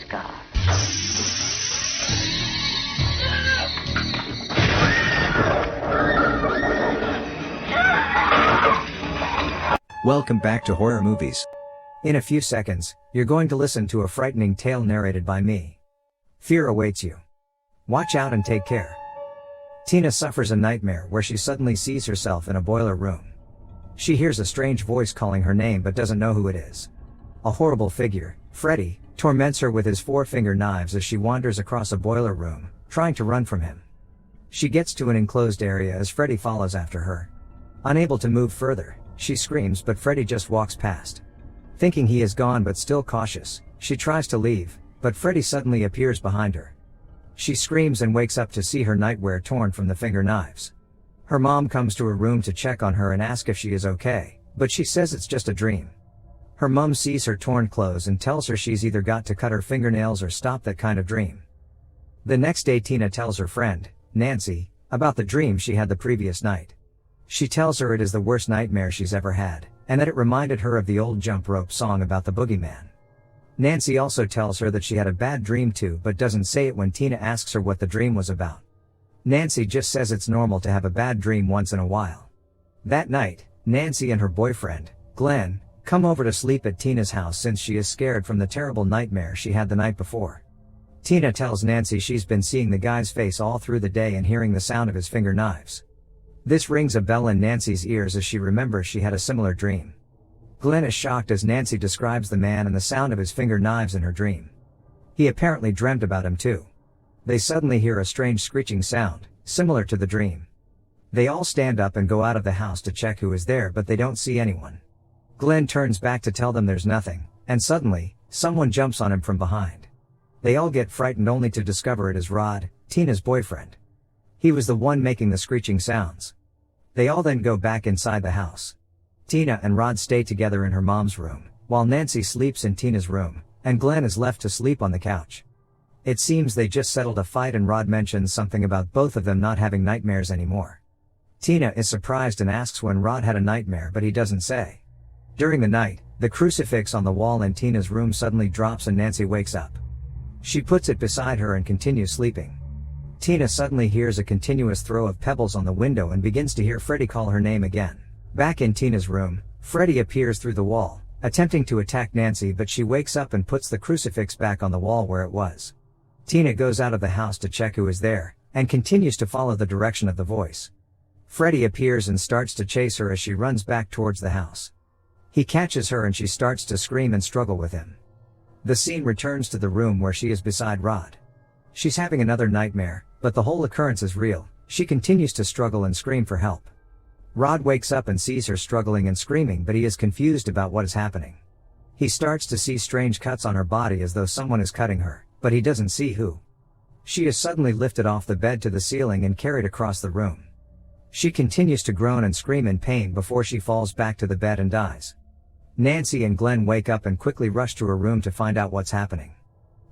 scar. Welcome back to Horror Movies. In a few seconds, you're going to listen to a frightening tale narrated by me. Fear awaits you. Watch out and take care. Tina suffers a nightmare where she suddenly sees herself in a boiler room. She hears a strange voice calling her name but doesn't know who it is. A horrible figure, Freddy, torments her with his four-finger knives as she wanders across a boiler room, trying to run from him. She gets to an enclosed area as Freddy follows after her. Unable to move further, she screams but Freddy just walks past. Thinking he is gone but still cautious, she tries to leave, but Freddy suddenly appears behind her. She screams and wakes up to see her nightwear torn from the finger knives. Her mom comes to her room to check on her and ask if she is okay, but she says it's just a dream. Her mom sees her torn clothes and tells her she's either got to cut her fingernails or stop that kind of dream. The next day Tina tells her friend, Nancy, about the dream she had the previous night. She tells her it is the worst nightmare she's ever had, and that it reminded her of the old jump rope song about the boogeyman. Nancy also tells her that she had a bad dream too but doesn't say it when Tina asks her what the dream was about. Nancy just says it's normal to have a bad dream once in a while. That night, Nancy and her boyfriend, Glen, come over to sleep at Tina's house since she is scared from the terrible nightmare she had the night before. Tina tells Nancy she's been seeing the guy's face all through the day and hearing the sound of his finger knives. This rings a bell in Nancy's ears as she remembers she had a similar dream. Glen is shocked as Nancy describes the man and the sound of his finger knives in her dream. He apparently dreamt about him too. They suddenly hear a strange screeching sound, similar to the dream. They all stand up and go out of the house to check who is there but they don't see anyone. Glen turns back to tell them there's nothing, and suddenly, someone jumps on him from behind. They all get frightened only to discover it is Rod, Tina's boyfriend. He was the one making the screeching sounds. They all then go back inside the house. Tina and Rod stay together in her mom's room, while Nancy sleeps in Tina's room, and Glen is left to sleep on the couch. It seems they just settled a fight and Rod mentions something about both of them not having nightmares anymore. Tina is surprised and asks when Rod had a nightmare but he doesn't say. During the night, the crucifix on the wall in Tina's room suddenly drops and Nancy wakes up. She puts it beside her and continues sleeping. Tina suddenly hears a continuous throw of pebbles on the window and begins to hear Freddy call her name again. Back in Tina's room, Freddy appears through the wall, attempting to attack Nancy but she wakes up and puts the crucifix back on the wall where it was. Tina goes out of the house to check who is there, and continues to follow the direction of the voice. Freddy appears and starts to chase her as she runs back towards the house. He catches her and she starts to scream and struggle with him. The scene returns to the room where she is beside Rod. She's having another nightmare, but the whole occurrence is real. She continues to struggle and scream for help. Rod wakes up and sees her struggling and screaming but he is confused about what is happening. He starts to see strange cuts on her body as though someone is cutting her, but he doesn't see who. She is suddenly lifted off the bed to the ceiling and carried across the room. She continues to groan and scream in pain before she falls back to the bed and dies. Nancy and Glen wake up and quickly rush to her room to find out what's happening.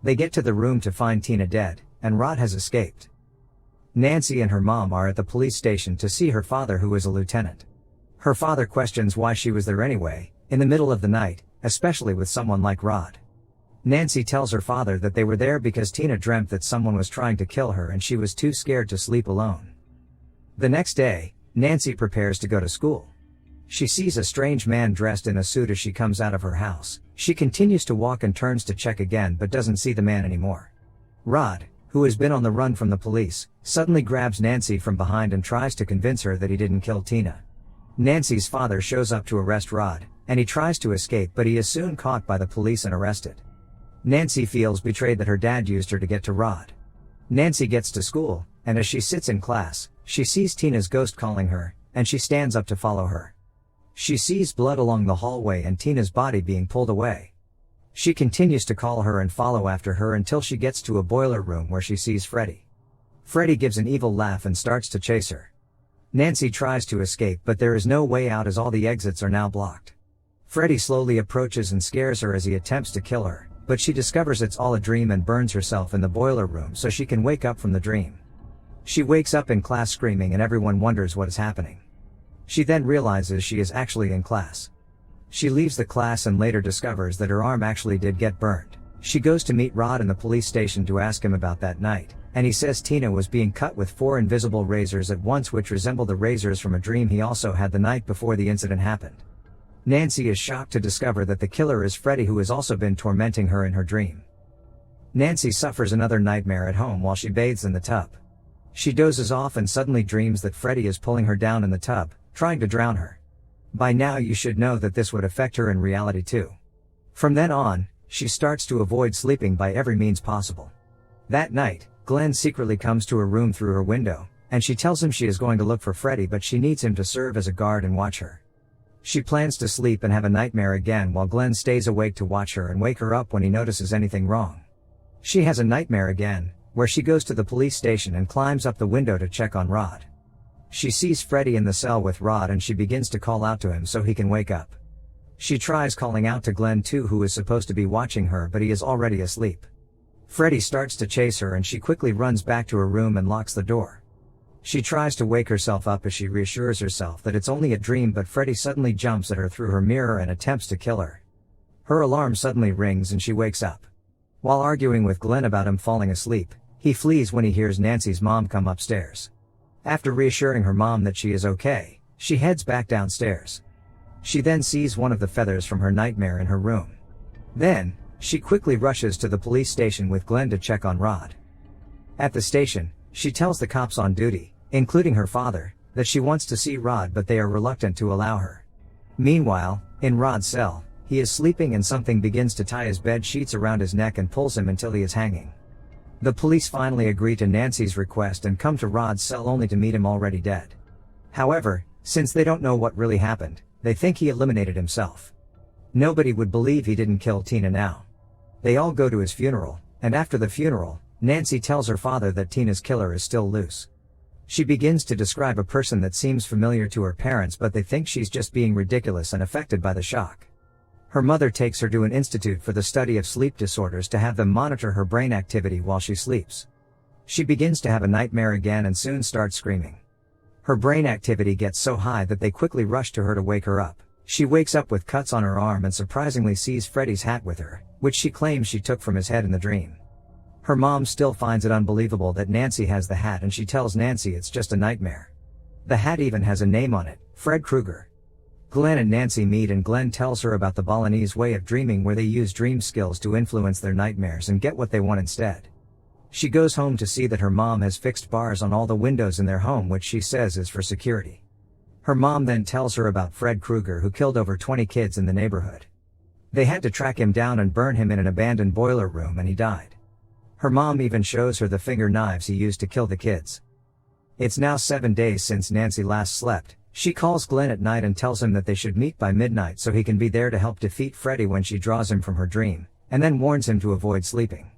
They get to the room to find Tina dead, and Rod has escaped. Nancy and her mom are at the police station to see her father who is a lieutenant. Her father questions why she was there anyway, in the middle of the night, especially with someone like Rod. Nancy tells her father that they were there because Tina dreamt that someone was trying to kill her and she was too scared to sleep alone. The next day, Nancy prepares to go to school. She sees a strange man dressed in a suit as she comes out of her house. She continues to walk and turns to check again but doesn't see the man anymore. Rod, who has been on the run from the police, suddenly grabs Nancy from behind and tries to convince her that he didn't kill Tina. Nancy's father shows up to arrest Rod, and he tries to escape but he is soon caught by the police and arrested. Nancy feels betrayed that her dad used her to get to Rod. Nancy gets to school, and as she sits in class, she sees Tina's ghost calling her, and she stands up to follow her. She sees blood along the hallway and Tina's body being pulled away. She continues to call her and follow after her until she gets to a boiler room where she sees Freddy. Freddy gives an evil laugh and starts to chase her. Nancy tries to escape but there is no way out as all the exits are now blocked. Freddy slowly approaches and scares her as he attempts to kill her, but she discovers it's all a dream and burns herself in the boiler room so she can wake up from the dream. She wakes up in class screaming and everyone wonders what is happening. She then realizes she is actually in class. She leaves the class and later discovers that her arm actually did get burned. She goes to meet Rod in the police station to ask him about that night, and he says Tina was being cut with 4 invisible razors at once, which resemble the razors from a dream he also had the night before the incident happened. Nancy is shocked to discover that the killer is Freddy, who has also been tormenting her in her dream. Nancy suffers another nightmare at home while she bathes in the tub. She dozes off and suddenly dreams that Freddy is pulling her down in the tub, trying to drown her. By now you should know that this would affect her in reality too. From then on, she starts to avoid sleeping by every means possible. That night, Glen secretly comes to her room through her window, and she tells him she is going to look for Freddy, but she needs him to serve as a guard and watch her. She plans to sleep and have a nightmare again while Glen stays awake to watch her and wake her up when he notices anything wrong. She has a nightmare again, where she goes to the police station and climbs up the window to check on Rod. She sees Freddy in the cell with Rod and she begins to call out to him so he can wake up. She tries calling out to Glen too, who is supposed to be watching her, but he is already asleep. Freddy starts to chase her and she quickly runs back to her room and locks the door. She tries to wake herself up as she reassures herself that it's only a dream, but Freddy suddenly jumps at her through her mirror and attempts to kill her. Her alarm suddenly rings and she wakes up. While arguing with Glen about him falling asleep, he flees when he hears Nancy's mom come upstairs. After reassuring her mom that she is okay, she heads back downstairs. She then sees one of the feathers from her nightmare in her room. Then, she quickly rushes to the police station with Glen to check on Rod. At the station, she tells the cops on duty, including her father, that she wants to see Rod, but they are reluctant to allow her. Meanwhile, in Rod's cell, he is sleeping and something begins to tie his bed sheets around his neck and pulls him until he is hanging. The police finally agree to Nancy's request and come to Rod's cell only to meet him already dead. However, since they don't know what really happened, they think he eliminated himself. Nobody would believe he didn't kill Tina now. They all go to his funeral, and after the funeral, Nancy tells her father that Tina's killer is still loose. She begins to describe a person that seems familiar to her parents, but they think she's just being ridiculous and affected by the shock. Her mother takes her to an institute for the study of sleep disorders to have them monitor her brain activity while she sleeps. She begins to have a nightmare again and soon starts screaming. Her brain activity gets so high that they quickly rush to her to wake her up. She wakes up with cuts on her arm and surprisingly sees Freddy's hat with her, which she claims she took from his head in the dream. Her mom still finds it unbelievable that Nancy has the hat, and she tells Nancy it's just a nightmare. The hat even has a name on it, Fred Krueger. Glen and Nancy meet and Glen tells her about the Balinese way of dreaming, where they use dream skills to influence their nightmares and get what they want instead. She goes home to see that her mom has fixed bars on all the windows in their home, which she says is for security. Her mom then tells her about Fred Krueger, who killed over 20 kids in the neighborhood. They had to track him down and burn him in an abandoned boiler room, and he died. Her mom even shows her the finger knives he used to kill the kids. It's now 7 days since Nancy last slept. She calls Glen at night and tells him that they should meet by midnight so he can be there to help defeat Freddy when she draws him from her dream, and then warns him to avoid sleeping.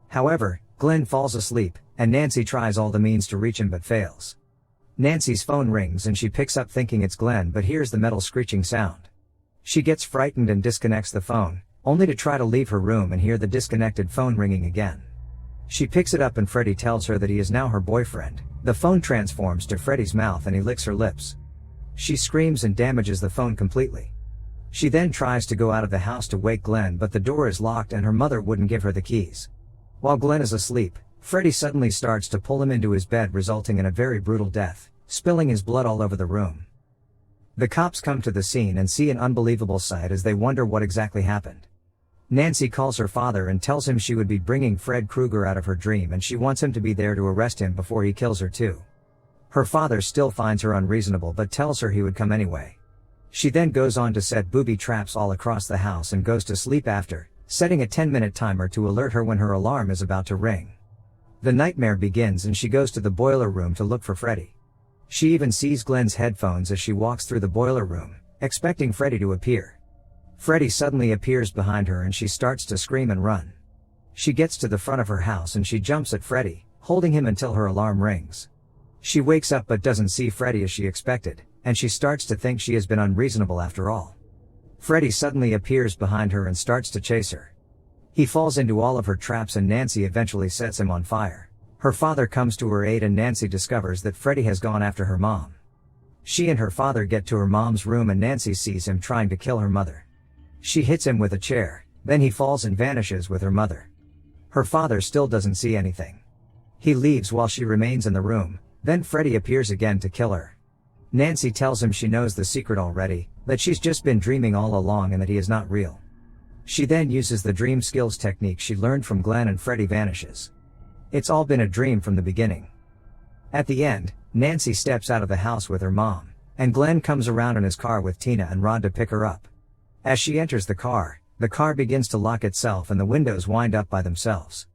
However, Glen falls asleep, and Nancy tries all the means to reach him but fails. Nancy's phone rings and she picks up thinking it's Glen, but hears the metal screeching sound. She gets frightened and disconnects the phone, only to try to leave her room and hear the disconnected phone ringing again. She picks it up and Freddy tells her that he is now her boyfriend. The phone transforms to Freddy's mouth and he licks her lips. She screams and damages the phone completely. She then tries to go out of the house to wake Glen, but the door is locked and her mother wouldn't give her the keys. While Glen is asleep, Freddy suddenly starts to pull him into his bed, resulting in a very brutal death, spilling his blood all over the room. The cops come to the scene and see an unbelievable sight as they wonder what exactly happened. Nancy calls her father and tells him she would be bringing Fred Krueger out of her dream and she wants him to be there to arrest him before he kills her too. Her father still finds her unreasonable but tells her he would come anyway. She then goes on to set booby traps all across the house and goes to sleep after, setting a 10-minute timer to alert her when her alarm is about to ring. The nightmare begins and she goes to the boiler room to look for Freddy. She even sees Glen's headphones as she walks through the boiler room, expecting Freddy to appear. Freddy suddenly appears behind her and she starts to scream and run. She gets to the front of her house and she jumps at Freddy, holding him until her alarm rings. She wakes up but doesn't see Freddy as she expected, and she starts to think she has been unreasonable after all. Freddy suddenly appears behind her and starts to chase her. He falls into all of her traps and Nancy eventually sets him on fire. Her father comes to her aid and Nancy discovers that Freddy has gone after her mom. She and her father get to her mom's room and Nancy sees him trying to kill her mother. She hits him with a chair, Then he falls and vanishes with her mother. Her father still doesn't see anything. He leaves while she remains in the room, then Freddy appears again to kill her. Nancy tells him she knows the secret already, that she's just been dreaming all along and that he is not real. She then uses the dream skills technique she learned from Glen and Freddy vanishes. It's all been a dream from the beginning. At the end, Nancy steps out of the house with her mom, and Glen comes around in his car with Tina and Rod to pick her up. As she enters the car begins to lock itself and the windows wind up by themselves.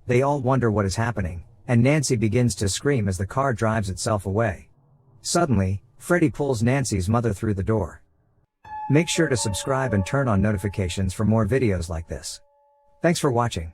They all wonder what is happening, and Nancy begins to scream as the car drives itself away. Suddenly, Freddy pulls Nancy's mother through the door. Make sure to subscribe and turn on notifications for more videos like this. Thanks for watching.